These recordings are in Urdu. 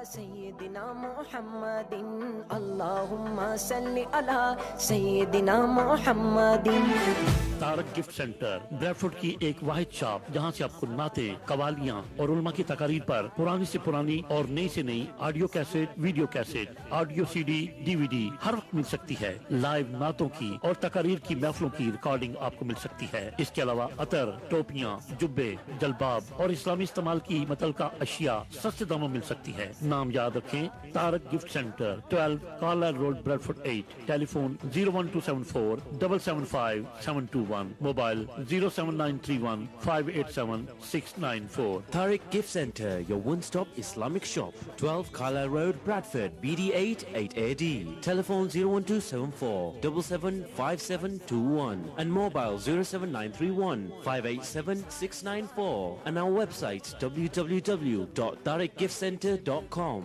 سیدنا محمد اللہم صلی علی سیدنا محمد۔ تارک گفٹ سینٹر بریڈ فوڈ کی ایک واحد شاپ جہاں سے آپ کو نعتیں، قوالیاں اور علماء کی تقاریر پر پرانی سے پرانی اور نئی سے نئی audio cassette, video cassette, audio C D, D V D ہر وقت مل سکتی ہے۔ لائیو نعتوں کی اور تقاریر کی محفلوں کی ریکارڈنگ آپ کو مل سکتی ہے۔ اس کے علاوہ عطر، ٹوپیاں، جبے، جلباب اور اسلامی استعمال کی متعلقہ اشیاء سستے داموں میں مل سکتی ہے۔ نام یاد رکھیں، Tarik gift centre, 12 Carlisle road, Bradford 8۔ Telephone 01274 775 721، mobile 07931 587 694۔ Tariq Gift Center, your one-stop Islamic shop, 12 Carlisle Road, Bradford, BD8 8AD. Telephone 01274 775721 and mobile 07931 587 694 and our website www.tariqgiftcenter.com.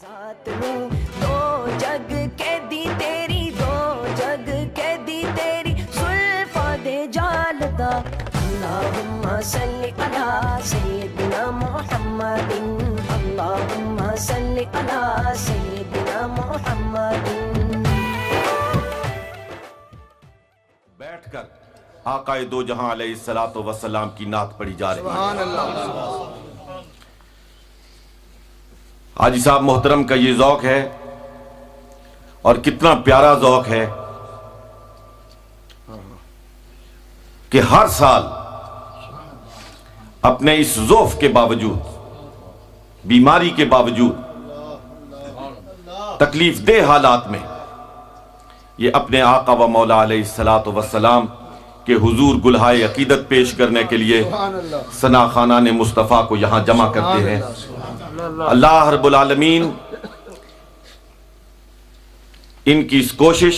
ذات میں دو جگ کے دی تیری، دو جگ کے دی تیری زلفاں دے جالدا۔ اللہم صلی علی سیدنا محمد اللہم صلی علی سیدنا محمد۔ بیٹھ کر آقا دو جہاں علیہ الصلوۃ والسلام کی نعت پڑھی جا رہی ہے۔ سبحان اللہ۔ حاجی صاحب محترم کا یہ ذوق ہے اور کتنا پیارا ذوق ہے کہ ہر سال اپنے اس ضعف کے باوجود، بیماری کے باوجود، تکلیف دہ حالات میں یہ اپنے آقا و مولا علیہ الصلوۃ والسلام کہ حضور گلہائے عقیدت پیش کرنے کے لیے ثنا خانان مصطفیٰ کو یہاں جمع کرتے ہیں۔ اللہ رب العالمین ان کی اس کوشش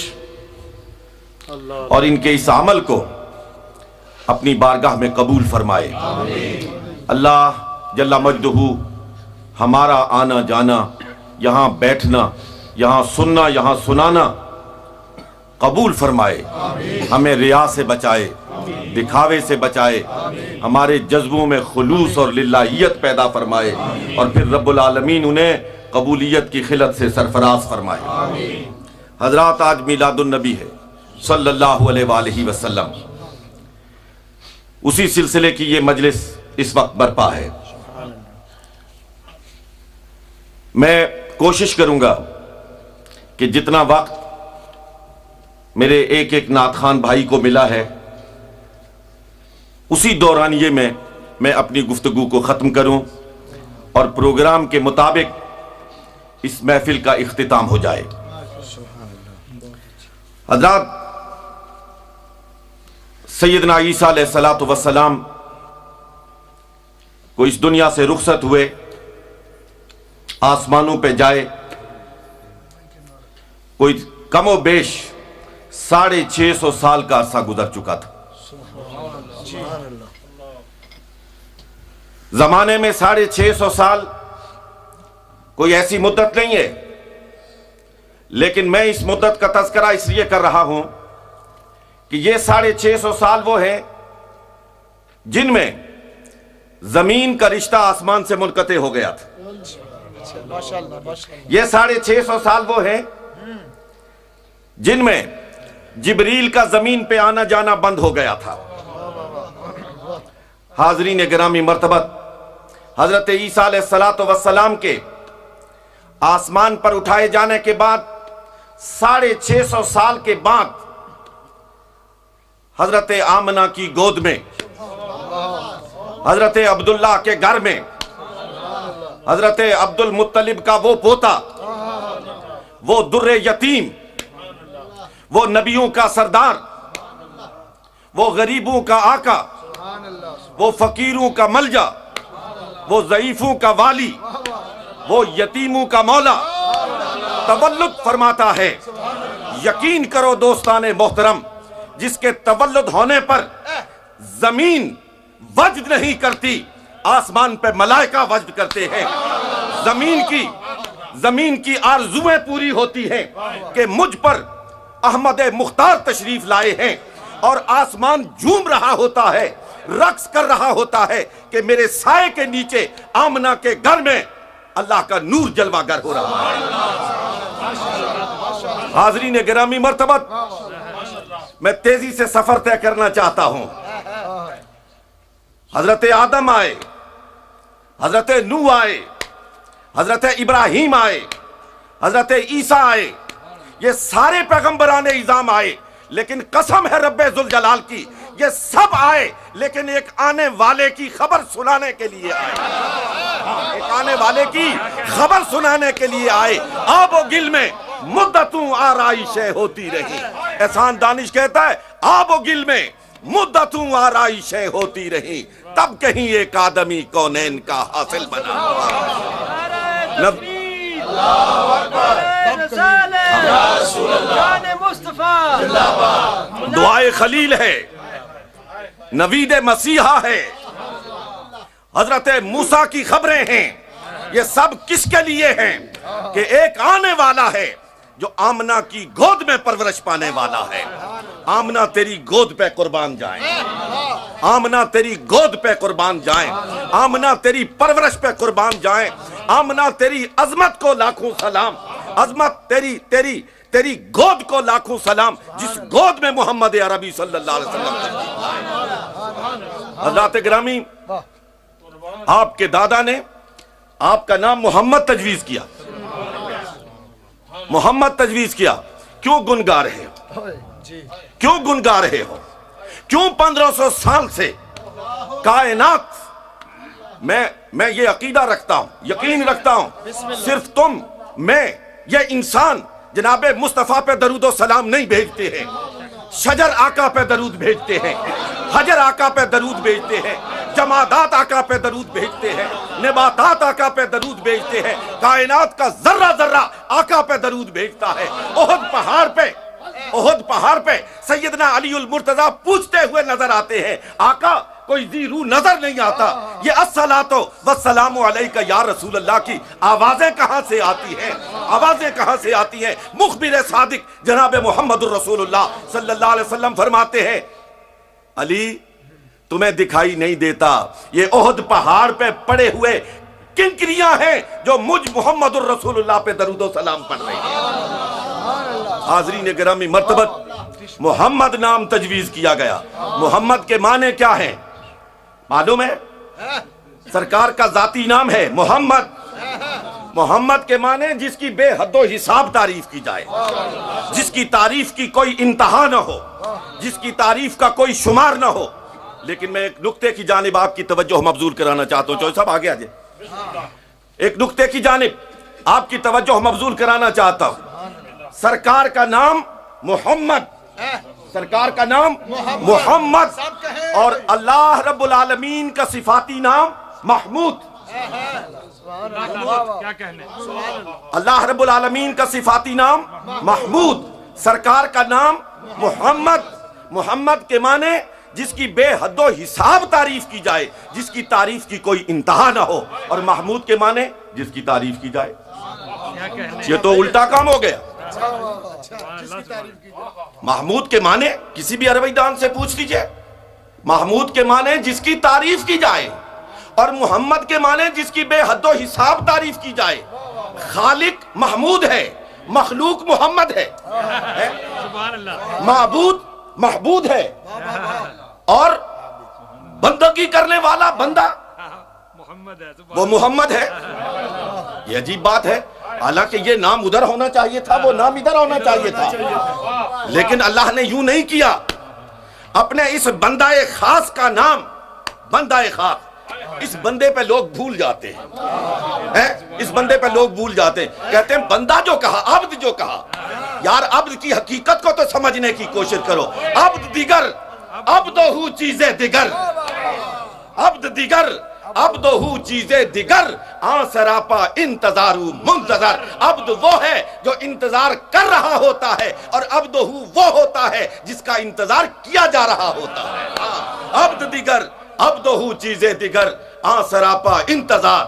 اور ان کے اس عمل کو اپنی بارگاہ میں قبول فرمائے۔ اللہ جل مجدہ ہمارا آنا جانا، یہاں بیٹھنا، یہاں سننا، یہاں سنانا قبول فرمائے۔ ہمیں ریا سے بچائے، دکھاوے سے بچائے، ہمارے جذبوں میں خلوص اور للہیت پیدا فرمائے، اور پھر رب العالمین انہیں قبولیت کی خلت سے سرفراز فرمائے۔ حضرات آج میلاد النبی ہے صلی اللہ علیہ وآلہ وسلم، اسی سلسلے کی یہ مجلس اس وقت برپا ہے۔ میں کوشش کروں گا کہ جتنا وقت میرے ایک ایک نعت خوان بھائی کو ملا ہے اسی دورانیے میں اپنی گفتگو کو ختم کروں اور پروگرام کے مطابق اس محفل کا اختتام ہو جائے۔ حضرات، سیدنا عیسیٰ علیہ السلام کو اس دنیا سے رخصت ہوئے، آسمانوں پہ جائے، کوئی کم و بیش 650 سال کا عرصہ گزر چکا تھا۔ زمانے میں 650 سال کوئی ایسی مدت نہیں ہے، لیکن میں اس مدت کا تذکرہ اس لیے کر رہا ہوں کہ یہ 650 سال وہ ہیں جن میں زمین کا رشتہ آسمان سے منقطع ہو گیا تھا۔ یہ 650 سال وہ ہیں جن میں جبریل کا زمین پہ آنا جانا بند ہو گیا تھا۔ حاضرین گرامی مرتبت، حضرت عیسیٰ علیہ السلام کے آسمان پر اٹھائے جانے کے بعد 650 سال کے بعد حضرت آمنہ کی گود میں، حضرت عبداللہ کے گھر میں، حضرت عبد المطلب کا وہ پوتا، وہ در یتیم، وہ نبیوں کا سردار، وہ غریبوں کا آقا، وہ فقیروں کا ملجا، وہ ضعیفوں کا والی، وہ یتیموں کا مولا تولد فرماتا ہے۔ یقین کرو دوستان محترم، جس کے تولد ہونے پر زمین وجد نہیں کرتی، آسمان پہ ملائکہ وجد کرتے ہیں۔ زمین کی آرزویں پوری ہوتی ہیں کہ مجھ پر احمد مختار تشریف لائے ہیں، اور آسمان جھوم رہا ہوتا ہے، رقص کر رہا ہوتا ہے کہ میرے سائے کے نیچے آمنہ کے گھر میں اللہ کا نور جلوہ گر ہو رہا ہے۔ حاضرین گرامی مرتبت، میں تیزی سے سفر طے کرنا چاہتا ہوں۔ حضرت آدم آئے، حضرت نوح آئے، حضرت ابراہیم آئے، حضرت عیسیٰ آئے، یہ سارے پیغمبران اعظام آئے، لیکن قسم ہے رب ذوالجلال کی، یہ سب آئے لیکن ایک آنے والے کی خبر سنانے کے لیے آئے۔ ایک آنے والے کی خبر سنانے کے لیے آئے۔ آب و گل میں مدتوں آرائشیں ہوتی رہی۔ احسان دانش کہتا ہے آب و گل میں مدتوں آرائشیں ہوتی رہی، تب کہیں ایک آدمی کونین کا حاصل بنا۔ دعائے خلیل ہے، نوید مسیحا ہے، حضرت موسیٰ کی خبریں ہیں۔ یہ سب کس کے لیے ہیں؟ کہ ایک آنے والا ہے جو آمنہ کی گود میں پرورش پانے والا ہے۔ آمنہ تیری گود پہ قربان جائیں، آمنہ تیری گود پہ قربان جائیں، آمنہ تیری پرورش پہ قربان جائیں، آمنہ تیری عظمت کو لاکھوں سلام، عظمت تیری گود کو لاکھوں سلام، جس گود میں محمد عربی صلی اللہ علیہ وسلم۔ حضرات گرامی، آپ کے دادا نے آپ کا نام محمد تجویز کیا، محمد تجویز کیا۔ کیوں گنگا رہے ہو؟ کیوں گنگا رہے ہو؟ کیوں 1500 سال سے کائنات میں یہ عقیدہ رکھتا ہوں، یقین رکھتا ہوں، صرف تم، میں، یہ انسان جناب مصطفیٰ پہ درود و سلام نہیں بھیجتے ہیں، شجر آقا پہ درود بھیجتے ہیں، حجر آقا پہ درود بھیجتے ہیں، جمادات آقا پہ درود بھیجتے ہیں، نباتات آقا پہ درود بھیجتے ہیں، کائنات کا ذرہ ذرہ آقا پہ درود بھیجتا ہے۔ احد پہاڑ پہ سیدنا علی المرتضیٰ پوچھتے ہوئے نظر آتے ہیں، آقا کوئی ذی روح نظر نہیں آتا، یہ الصلاۃ والسلام علیک یا رسول اللہ کی آوازیں کہاں سے آتی ہیں؟ آوازیں کہاں سے آتی ہیں؟ مخبر صادق جناب محمد الرسول اللہ صلی اللہ علیہ وسلم فرماتے ہیں، علی تمہیں دکھائی نہیں دیتا، یہ احد پہاڑ پہ پڑے ہوئے کنکریاں ہیں جو مجھ محمد الرسول اللہ پہ درود و سلام پڑھ رہی ہیں۔ حاضرین گرامی مرتبت، محمد نام تجویز کیا گیا۔ محمد کے معنی کیا ہیں معلوم ہے؟ سرکار کا ذاتی نام ہے محمد۔ محمد کے معنی جس کی بے حد و حساب تعریف کی جائے، جس کی تعریف کی کوئی انتہا نہ ہو، جس کی تعریف کا کوئی شمار نہ ہو۔ لیکن میں ایک نقطے کی جانب آپ کی توجہ مبذول کرانا چاہتا ہوں، چوہے صاحب آگے آجائے، ایک نقطے کی جانب آپ کی توجہ مبذول کرانا چاہتا ہوں۔ سرکار کا نام محمد، سرکار کا نام محمد، اور اللہ رب العالمین کا صفاتی نام محمود۔ اللہ رب العالمین کا صفاتی نام محمود، سرکار کا نام محمد۔ محمد کے معنی جس کی بے حد و حساب تعریف کی جائے، جس کی تعریف کی کوئی انتہا نہ ہو، اور محمود کے معنی جس کی تعریف کی جائے۔ یہ تو الٹا کام ہو گیا۔ محمود کے معنی کسی بھی عربی دان سے پوچھ لیجئے، محمود کے معنی جس کی تعریف کی جائے، اور محمد کے معنی جس کی بے حد و حساب تعریف کی جائے۔ خالق محمود ہے، مخلوق محمد ہے، معبود محبود ہے، اور بندگی کرنے والا بندہ وہ محمد ہے۔ یہ عجیب بات ہے، حالانکہ یہ نام ادھر ہونا چاہیے تھا، وہ نام ادھر ہونا چاہیے تھا، لیکن اللہ نے یوں نہیں کیا۔ اپنے اس بندہ خاص کا نام بندہ خاص، اس بندے پہ لوگ بھول جاتے ہیں، اس بندے پہ لوگ بھول جاتے ہیں، کہتے ہیں بندہ جو کہا، عبد جو کہا۔ یار عبد کی حقیقت کو تو سمجھنے کی کوشش کرو۔ عبد دیگر، عبدہو چیزیں دیگر، عبد دیگر، عبدہو چیزیں دیگر، آن سراپا انتظارو منتظر۔ عبد وہ ہے جو انتظار کر رہا ہوتا ہے، اور عبدہو وہ ہوتا ہے جس کا انتظار کیا جا رہا ہوتا ہے۔ عبد دیگر، عبدہو چیزیں دیگر، آن سراپا انتظار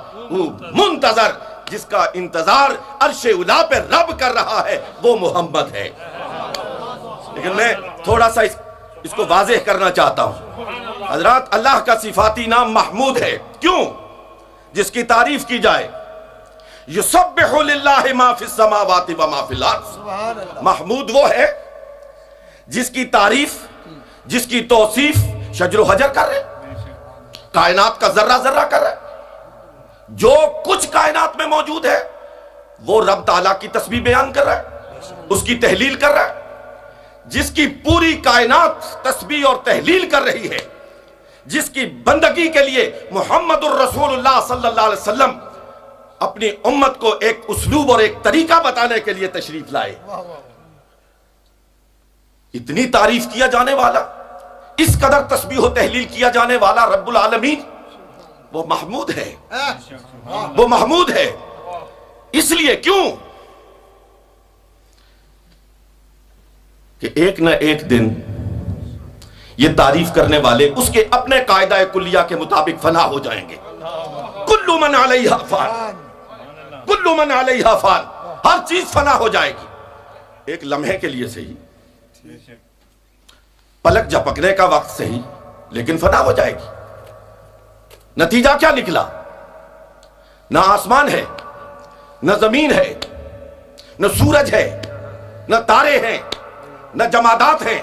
منتظر، جس کا انتظار عرش اولا پہ رب کر رہا ہے، وہ محمد ہے۔ لیکن میں تھوڑا سا اس کو واضح کرنا چاہتا ہوں۔ حضرات، اللہ کا صفاتی نام محمود ہے، کیوں؟ جس کی تعریف کی جائے، یسبح للہ ما فی السماوات و ما فی الارض. محمود وہ ہے جس کی تعریف، جس کی توصیف شجر و حجر کر رہے، کائنات کا ذرہ ذرہ کر رہے. جو کچھ کائنات میں موجود ہے وہ رب تعالیٰ کی تسبیح بیان کر رہا ہے، اس کی تحلیل کر رہا ہے. جس کی پوری کائنات تسبیح اور تحلیل کر رہی ہے، جس کی بندگی کے لیے محمد الرسول اللہ صلی اللہ علیہ وسلم اپنی امت کو ایک اسلوب اور ایک طریقہ بتانے کے لیے تشریف لائے. اتنی تعریف کیا جانے والا، اس قدر تسبیح و تحلیل کیا جانے والا رب العالمین وہ محمود ہے، وہ محمود ہے. اس لیے کیوں کہ ایک نہ ایک دن یہ تعریف کرنے والے اس کے اپنے قاعدہ کلیہ کے مطابق فنا ہو جائیں گے. کل من علیہا فان، کل من علیہا فان، ہر چیز فنا ہو جائے گی. ایک لمحے کے لیے صحیح، پلک جھپکنے کا وقت صحیح، لیکن فنا ہو جائے گی. نتیجہ کیا نکلا؟ نہ آسمان ہے، نہ زمین ہے، نہ سورج ہے، نہ تارے ہیں، نہ جمادات ہیں،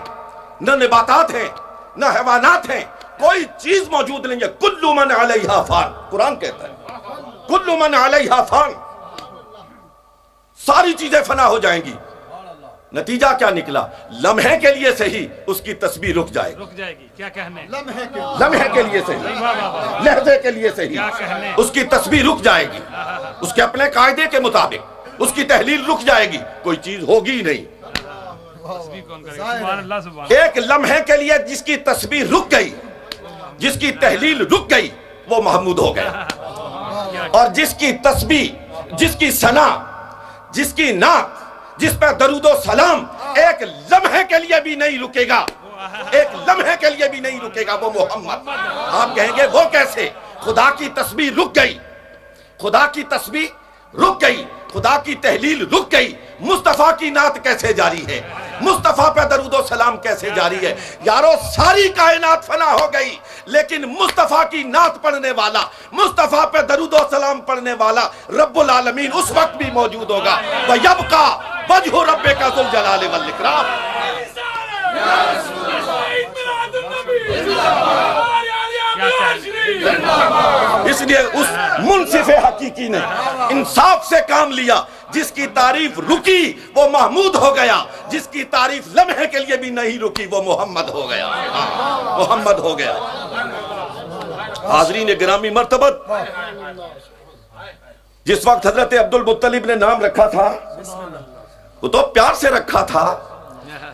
نہ نباتات ہیں، نہ حیوانات ہیں. کوئی چیز موجود نہیں ہے. کل من علیہا فان، قرآن کہتا ہے کل من علیہا فان، ساری چیزیں فنا ہو جائیں گی. نتیجہ کیا نکلا؟ لمحے کے لیے صحیح اس کی تسبیح رک جائے گی. کیا کہنے؟ لمحے کے لیے صحیح، لحظے کے لیے صحیح اس کی تسبیح رک جائے گی. اس کے اپنے قاعدے کے مطابق اس کی تحلیل رک جائے گی. کوئی چیز ہوگی ہی نہیں. ایک لمحے کے لیے جس کی تسبیح رک گئی، جس کی تحلیل رک گئی، وہ محمود ہو گیا. اور جس کی تسبیح، جس کی ثنا، جس کی نعت، جس پہ درود و سلام ایک لمحے کے لیے بھی نہیں رکے گا، ایک لمحے کے لیے بھی نہیں رکے گا، وہ محمد. آپ کہیں گے وہ کیسے؟ خدا کی تسبیح رک گئی، خدا کی تسبیح رک گئی، خدا کی تحلیل رک گئی. مصطفیٰ کی نعت کیسے جاری ہے؟ مصطفیٰ پہ درود و سلام کیسے جاری ہے؟ یارو ساری کائنات فنا ہو گئی، لیکن مصطفیٰ کی نعت پڑھنے والا، مصطفیٰ پہ درود و سلام پڑھنے والا رب العالمین اس وقت بھی موجود ہوگا. وَيَبْقَى وَجْهُ رَبِّكَ ذُو الْجَلَالِ وَالْإِكْرَامِ. اس لیے اس منصف حقیقی نے انصاف سے کام لیا. جس کی تعریف رکی وہ محمود ہو گیا، جس کی تعریف لمحے کے لیے بھی نہیں رکی وہ محمد ہو گیا، محمد ہو گیا. حاضرین گرامی مرتبت، جس وقت حضرت عبد المطلب نے نام رکھا تھا وہ تو پیار سے رکھا تھا،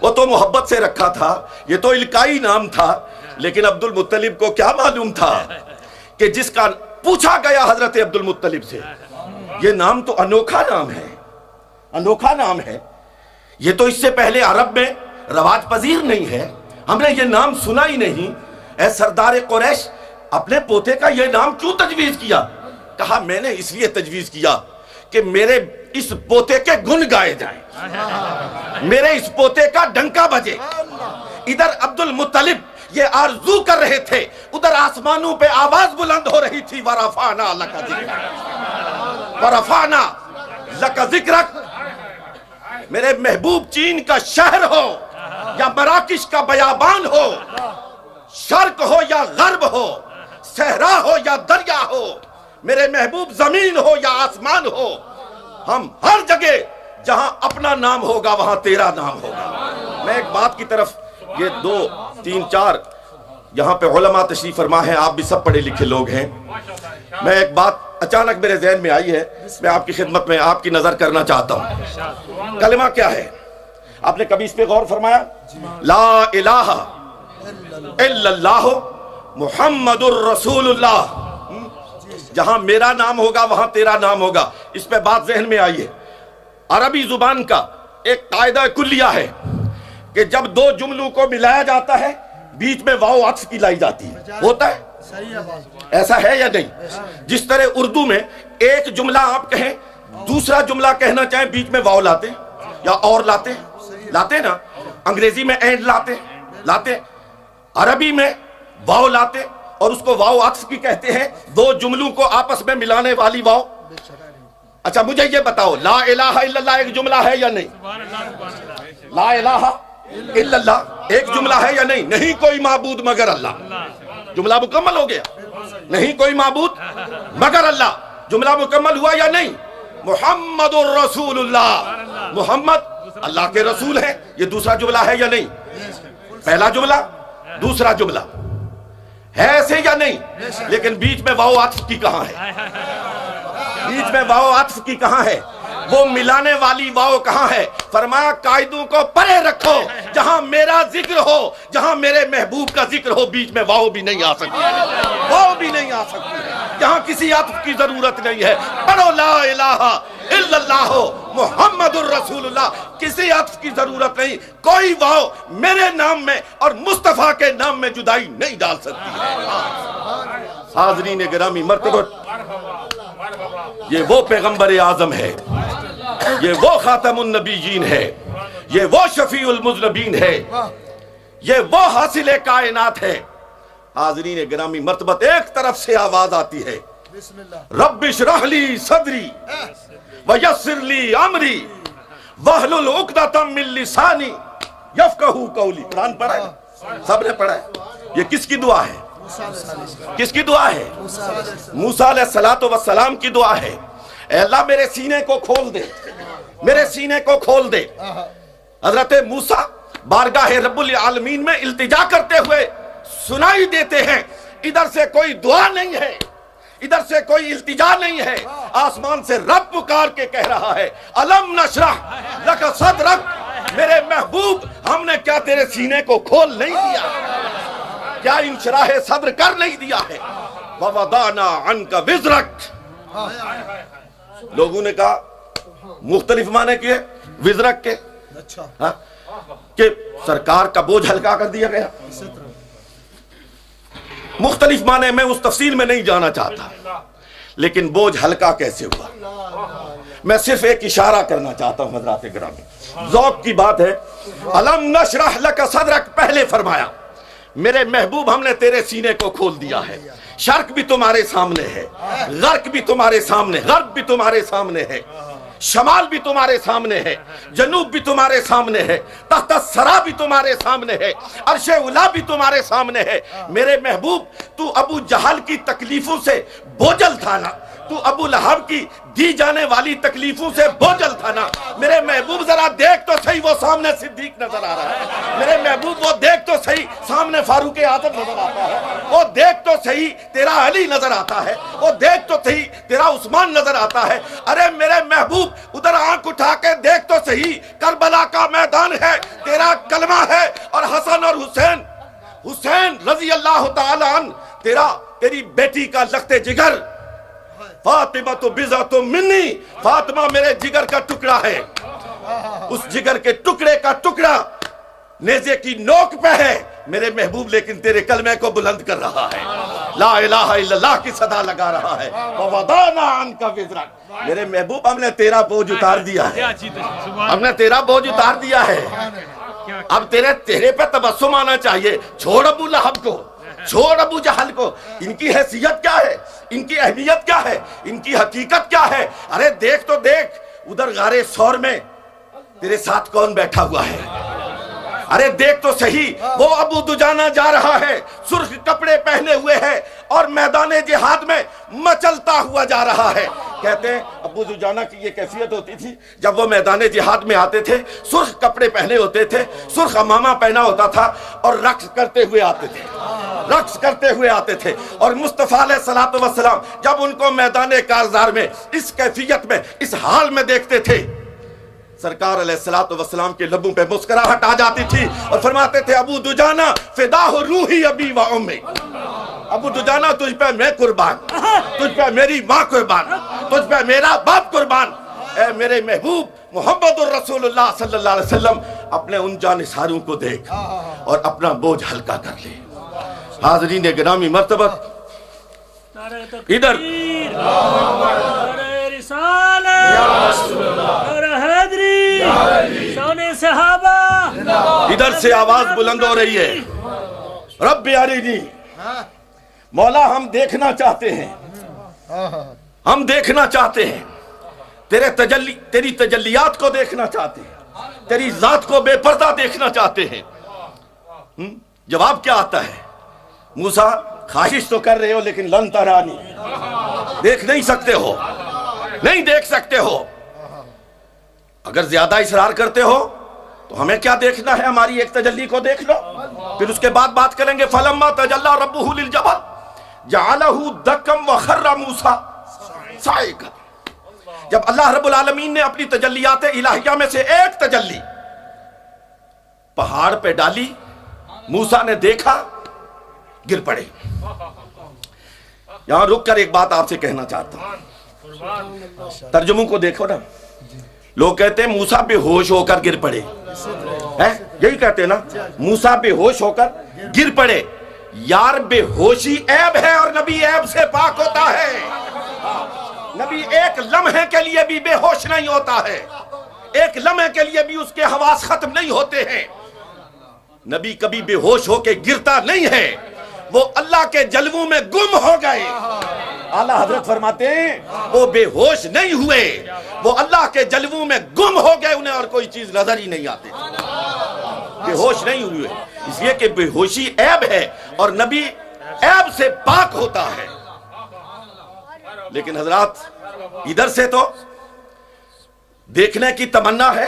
وہ تو محبت سے رکھا تھا، یہ تو القائی نام تھا. لیکن عبد المطلب کو کیا معلوم تھا کہ جس کا پوچھا گیا حضرت عبد المطلب سے، یہ نام تو انوکھا نام ہے، انوکھا نام ہے، یہ تو اس سے پہلے عرب میں رواج پذیر نہیں ہے، ہم نے یہ نام سنا ہی نہیں. اے سردار قریش، اپنے پوتے کا یہ نام کیوں تجویز کیا؟ کہا میں نے اس لیے تجویز کیا کہ میرے اس پوتے کے گن گائے جائیں، میرے اس پوتے کا ڈنکا بجے. ادھر عبد المطلب یہ آرزو کر رہے تھے، ادھر آسمانوں پہ آواز بلند ہو رہی تھی، وَرَفَعْنَا لَكَ ذِكْرَكَ، وَرَفَعْنَا لَكَ ذِكْرَكَ. میرے محبوب چین کا شہر ہو یا مراکش کا بیابان ہو، شرق ہو یا غرب ہو، صحرا ہو یا دریا ہو، میرے محبوب زمین ہو یا آسمان ہو، ہم ہر جگہ جہاں اپنا نام ہوگا وہاں تیرا نام ہوگا. میں ایک بات کی طرف، یہ 2 3 4 یہاں پہ علماء تشریف فرما ہیں، آپ بھی سب پڑھے لکھے لوگ ہیں. میں ایک بات اچانک میرے ذہن میں آئی ہے، میں آپ کی خدمت میں آپ کی نظر کرنا چاہتا ہوں. کلمہ کیا ہے؟ آپ نے کبھی اس پہ غور فرمایا؟ لا الہ الا اللہ محمد الرسول اللہ. جہاں میرا نام ہوگا وہاں تیرا نام ہوگا. اس پہ بات ذہن میں آئی ہے. عربی زبان کا ایک قاعدہ کلیہ ہے کہ جب 2 جملوں کو ملایا جاتا ہے بیچ میں واو عطف کی لائی جاتی ہے. ہوتا ہے ایسا ہے یا نہیں؟ جس طرح اردو میں ایک جملہ آپ کہیں، دوسرا جملہ کہنا چاہیں، بیچ میں واو لاتے یا اور لاتے نا. انگریزی میں اینڈ لاتے، عربی میں واو لاتے اور اس کو واو عطف کی کہتے ہیں. 2 جملوں کو آپس میں ملانے والی واو. اچھا مجھے یہ بتاؤ لا الہ الا اللہ ایک جملہ ہے یا نہیں؟ لا الہ الا اللہ ایک جملہ ہے یا نہیں؟ نہیں کوئی معبود مگر اللہ، جملہ مکمل ہو گیا. نہیں کوئی معبود مگر اللہ، جملہ مکمل ہوا یا نہیں؟ محمد الرسول اللہ، محمد اللہ کے رسول ہیں، یہ دوسرا جملہ ہے یا نہیں؟ پہلا جملہ دوسرا جملہ ہے ایسے یا نہیں؟ لیکن بیچ میں واو عطف کی کہاں ہے؟ بیچ میں واو عطف کی کہاں ہے؟ وہ ملانے والی واو کہاں ہے؟ فرمایا قائدوں کو پرے رکھو، جہاں میرا ذکر ہو، جہاں میرے محبوب کا ذکر ہو، بیچ میں واو بھی نہیں آ سکتی، واو بھی نہیں آ سکتی، جہاں کسی عطف کی ضرورت نہیں ہے. پڑھو لا الہ الا اللہ محمد الرسول اللہ، کسی عطف کی ضرورت نہیں. کوئی واو میرے نام میں اور مصطفیٰ کے نام میں جدائی نہیں ڈال سکتی ہے. حاضرین گرامی مرتبہ، یہ وہ پیغمبر اعظم ہے، یہ وہ خاتم النبیین ہے، یہ وہ شفیع المذنبین ہے، یہ وہ حاصل کائنات ہے. حاضرین گرامی مرتبہ، ایک طرف سے آواز آتی ہے رب اشرح لی صدری ویسر لی امری واحلل عقدۃ من لسانی یفقہوا قولی. قرآن پڑھا ہے؟ سب نے پڑھا ہے. یہ کس کی دعا ہے؟ کس کی دعا ہے؟ موسیٰ علیہ السلام کی دعا ہے. اے اللہ میرے سینے کو کھول دے، میرے سینے کو کھول دے. حضرت موسیٰ بارگاہ رب العالمین میں التجا کرتے ہوئے سنائی دیتے ہیں. ادھر سے کوئی دعا نہیں ہے، ادھر سے کوئی التجا نہیں ہے، آسمان سے رب پکار کے کہہ رہا ہے الم نشرح لک صدرک، میرے محبوب ہم نے کیا تیرے سینے کو کھول نہیں دیا؟ کیا انشراح صدر کر نہیں دیا ہے؟ وَوَضَعْنَا عَنْكَ وِزْرَكَ. لوگوں نے کہا مختلف معنی کیے وزرک کے، کہ سرکار کا بوجھ ہلکا کر دیا گیا. مختلف معنی میں اس تفصیل میں نہیں جانا چاہتا، لیکن بوجھ ہلکا کیسے ہوا؟ میں صرف ایک اشارہ کرنا چاہتا ہوں حضرات گرامی، ذوق کی بات ہے. الم نشرح لک صدرک پہلے فرمایا میرے محبوب ہم نے تیرے سینے کو کھول دیا ہے. شرق بھی تمہارے سامنے ہے، غرب بھی تمہارے سامنے، غرب بھی تمہارے سامنے ہے، شمال بھی تمہارے سامنے ہے، جنوب بھی تمہارے سامنے ہے، تحت الثری بھی تمہارے سامنے ہے، عرش اولی بھی تمہارے سامنے ہے. میرے محبوب تو ابو جہل کی تکلیفوں سے بوجھل تھا نا، تو ابو لہب کی دی جانے والی تکلیفوں سے بوجھل تھا نا. میرے محبوب ذرا دیکھ تو صحیح، وہ سامنے صدیق نظر آ رہا ہے. میرے محبوب وہ دیکھ تو صحیح، سامنے فاروق اعظم نظر آتا ہے. وہ دیکھ تو صحیح، تیرا علی نظر آتا ہے. وہ دیکھ تو صحیح، تیرا عثمان نظر آتا ہے. ارے میرے محبوب ادھر آنکھ اٹھا کے دیکھ تو صحیح، کربلا کا میدان ہے، تیرا کلمہ ہے. اور حسن اور حسین رضی اللہ تعالی عنہ، تیری بیٹی کا لخت جگر، فاطمہ تو بضعۃ منی، فاطمہ میرے جگر کا ٹکڑا ہے. اس جگر کے ٹکڑے کا ٹکڑا نیزے کی نوک پہ ہے میرے محبوب، لیکن تیرے کلمے کو بلند کر رہا ہے، لا الہ الا اللہ کی صدا لگا رہا ہے. وَوَضَعْنَا عَنْكَ وِزْرَكَ، میرے محبوب ہم نے تیرا بوجھ اتار دیا ہے، ہم نے تیرا بوجھ اتار دیا ہے. اب تیرے پہ تبسم آنا چاہیے. چھوڑ ابو لہب کو، چھوڑ ابو جہل کو. ان کی حیثیت کیا ہے، ان کی اہمیت کیا ہے، ان کی حقیقت کیا ہے؟ ارے دیکھ تو دیکھ ادھر غار ثور میں تیرے ساتھ کون بیٹھا ہوا ہے. ارے دیکھ تو صحیح، وہ ابو دجانہ جا رہا ہے، سرخ کپڑے پہنے ہوئے ہے اور میدان جہاد میں مچلتا ہوا جا رہا ہے. کہتے ہیں ابو دجانہ کی یہ کیفیت ہوتی تھی، جب وہ میدان جہاد میں آتے تھے سرخ کپڑے پہنے ہوتے تھے، سرخ امامہ پہنا ہوتا تھا اور رقص کرتے ہوئے آتے تھے، رقص کرتے ہوئے آتے تھے. اور مصطفیٰ علیہ السلام جب ان کو میدان کارزار میں اس کیفیت میں، اس حال میں دیکھتے تھے، سرکار علیہ السلام کے لبوں پہ مسکراہٹ آ جاتی تھی اور فرماتے تھے ابو دجانہ فداہ روحی ابی و امی، ابو دجانہ تجھ پہ میں قربان، تجھ پہ میری ماں قربان، تجھ پہ میرا باپ قربان. اے میرے محبوب محمد الرسول اللہ صلی اللہ علیہ وسلم، اپنے ان جانثاروں کو دیکھ اور اپنا بوجھ ہلکا کر لے. حاضرین گرامی مرتبہ، ادھر ادھر سے آواز بلند ہو رہی ہے، رب ارینی، مولا ہم دیکھنا چاہتے ہیں، ہم دیکھنا چاہتے ہیں. تیری تجلیات کو دیکھنا چاہتے ہیں، تیری ذات کو بے پردہ دیکھنا چاہتے ہیں۔ جواب کیا آتا ہے؟ موسیٰ خواہش تو کر رہے ہو لیکن لن ترانی، دیکھ نہیں سکتے ہو، نہیں دیکھ سکتے ہو۔ اگر زیادہ اصرار کرتے ہو تو ہمیں کیا دیکھنا ہے؟ ہماری ایک تجلی کو دیکھ لو، پھر اس کے بعد بات کریں گے۔ فَلَمَّا تَجَلَّى رَبُّهُ لِلْجَبَلِ جَعَلَهُ دَكًّا وَخَرَّ مُوسَىٰ صَعِقًا۔ جب اللہ رب العالمین نے اپنی تجلیات الہیہ میں سے ایک تجلی پہاڑ پہ ڈالی، موسیٰ نے دیکھا، گر پڑے۔ یہاں رک کر ایک بات آپ سے کہنا چاہتا ہوں، ترجموں کو دیکھو نا، لوگ کہتے ہیں موسیٰ بے ہوش ہو کر گر پڑے، یہی کہتے ہیں نا، موسیٰ بے ہوش ہو کر گر پڑے۔ یار بے ہوشی عیب ہے اور نبی عیب سے پاک ہوتا ہے۔ نبی ایک لمحے کے لیے بھی بے ہوش نہیں ہوتا ہے، ایک لمحے کے لیے بھی اس کے حواس ختم نہیں ہوتے ہیں۔ نبی کبھی بے ہوش ہو کے گرتا نہیں ہے، وہ اللہ کے جلووں میں گم ہو گئے۔ اعلیٰ حضرت فرماتے ہیں وہ بے ہوش نہیں ہوئے، وہ اللہ کے جلووں میں گم ہو گئے، انہیں اور کوئی چیز نظر ہی نہیں آتی، بے ہوش نہیں ہوئے، اس لیے کہ بے ہوشی عیب ہے اور نبی عیب سے پاک ہوتا ہے۔ لیکن حضرات ادھر سے تو دیکھنے کی تمنا ہے،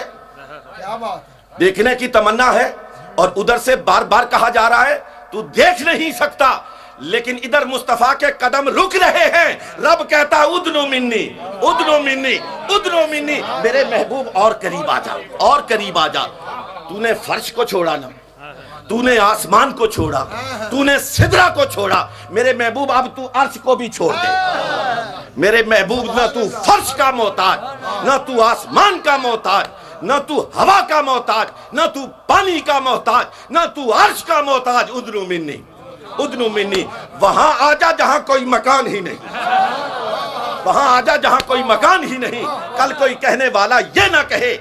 دیکھنے کی تمنا ہے، اور ادھر سے بار بار کہا جا رہا ہے تو دیکھ نہیں سکتا، لیکن ادھر مصطفیٰ کے قدم رک رہے ہیں۔ رب کہتا ادنو منی ادنو منی ادنو منی، میرے محبوب اور قریب آ جا، اور قریب آ جا۔ تو نے فرش کو چھوڑا نا، تو نے آسمان کو چھوڑا، تو نے سدرہ کو چھوڑا، میرے محبوب اب تو عرش کو بھی چھوڑ دے۔ میرے محبوب نہ تو فرش کا محتاج، نہ تو آسمان کا محتاج، نہ تو ہوا کا محتاج، نہ تو پانی کا محتاج، نہ تو عرش کا محتاج۔ ادنو منی ادنو منی، وہاں آجا جہاں کوئی مکان ہی نہیں، وہاں آجا جہاں کوئی مکان ہی نہیں۔ کل کوئی کہنے والا یہ نہ کہے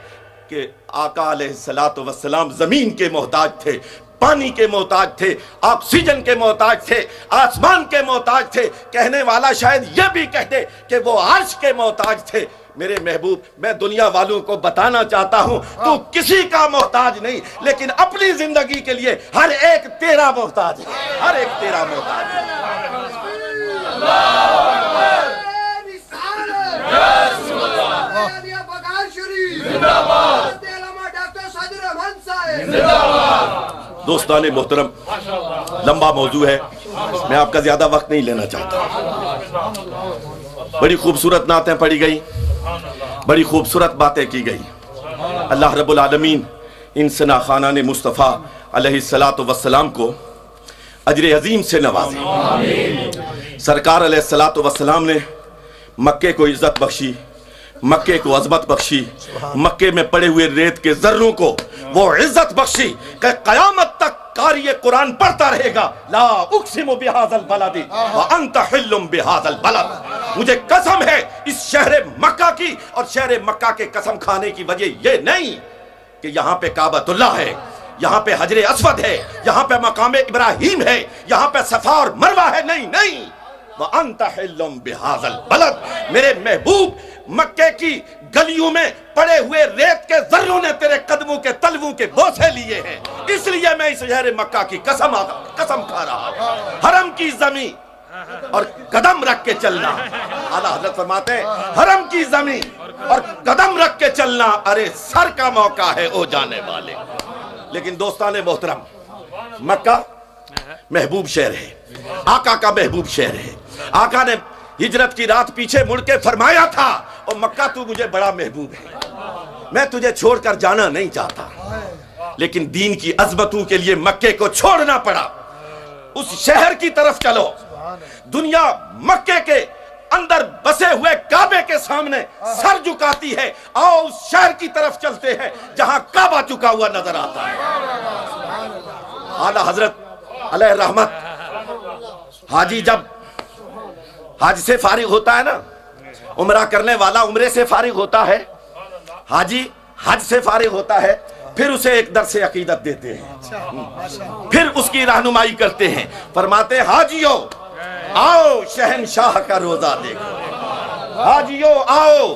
کہ آقا علیہ السلام زمین کے محتاج تھے، پانی کے محتاج تھے، آکسیجن کے محتاج تھے، آسمان کے محتاج تھے۔ کہنے والا شاید یہ بھی کہہ دے کہ وہ عرش کے محتاج تھے۔ میرے محبوب میں دنیا والوں کو بتانا چاہتا ہوں تو کسی کا محتاج نہیں، لیکن اپنی زندگی کے لیے ہر ایک تیرا محتاج ہے، ہر ایک تیرا محتاج ہے۔ دوستان محترم، لمبا موضوع ہے، میں آپ کا زیادہ وقت نہیں لینا چاہتا۔ بڑی خوبصورت نعتیں پڑھی گئی، بڑی خوبصورت باتیں کی گئی۔ اللہ رب العالمین ان ثنا خانان مصطفیٰ علیہ السلام کو اجر عظیم سے نوازے۔ سرکار علیہ السلام نے مکے کو عزت بخشی، مکے کو عظمت بخشی، مکے میں پڑے ہوئے ریت کے ذروں کو وہ عزت بخشی کہ قیامت تک قاری قرآن پڑھتا رہے گا، لا اقسم بہذا البلد وانت حل بہذا البلد۔ مجھے قسم ہے اس شہر مکہ کی، اور شہر مکہ کے قسم کھانے کی وجہ یہ نہیں کہ یہاں پہ کعبۃ اللہ ہے، یہاں پہ حجر اسود ہے، یہاں پہ مقام ابراہیم ہے، یہاں پہ صفا اور مروہ ہے، نہیں نہیں، وانت حل بہذا البلد۔ میرے محبوب مکے کی گلیوں میں پڑے ہوئے ریت کے ذروں نے تیرے قدموں کے تلووں کے بوسے لیے ہیں، اس لیے میں اس شہر مکہ کی قسم کھا رہا ہوں۔ حرم کی زمین اور قدم رکھ کے چلنا، اعلیٰ حضرت فرماتے ہیں حرم کی زمین اور قدم رکھ کے چلنا ارے سر کا موقع ہے او جانے والے۔ لیکن دوستان محترم، مکہ محبوب شہر ہے، آقا کا محبوب شہر ہے۔ آقا نے ہجرت کی رات پیچھے مڑ کے فرمایا تھا، اور مکہ تو مجھے بڑا محبوب ہے، میں تجھے چھوڑ کر جانا نہیں چاہتا، لیکن دین کی عظمتوں کے لیے مکے کو چھوڑنا پڑا۔ اس شہر کی طرف چلو، دنیا مکے کے اندر بسے ہوئے کعبے کے سامنے سر جھکاتی ہے، آؤ اس شہر کی طرف چلتے ہیں جہاں کعبہ جھکا ہوا نظر آتا ہے۔ اعلیٰ حضرت علیہ رحمت حاجی جب حج سے فارغ ہوتا ہے نا، عمرہ کرنے والا عمرے سے فارغ ہوتا ہے، حاجی حج سے فارغ ہوتا ہے، پھر اسے ایک درس عقیدت دیتے ہیں، پھر اس کی رہنمائی کرتے ہیں، فرماتے ہیں حاجیو آؤ شہنشاہ کا روزہ دیکھو، حاجیو آؤ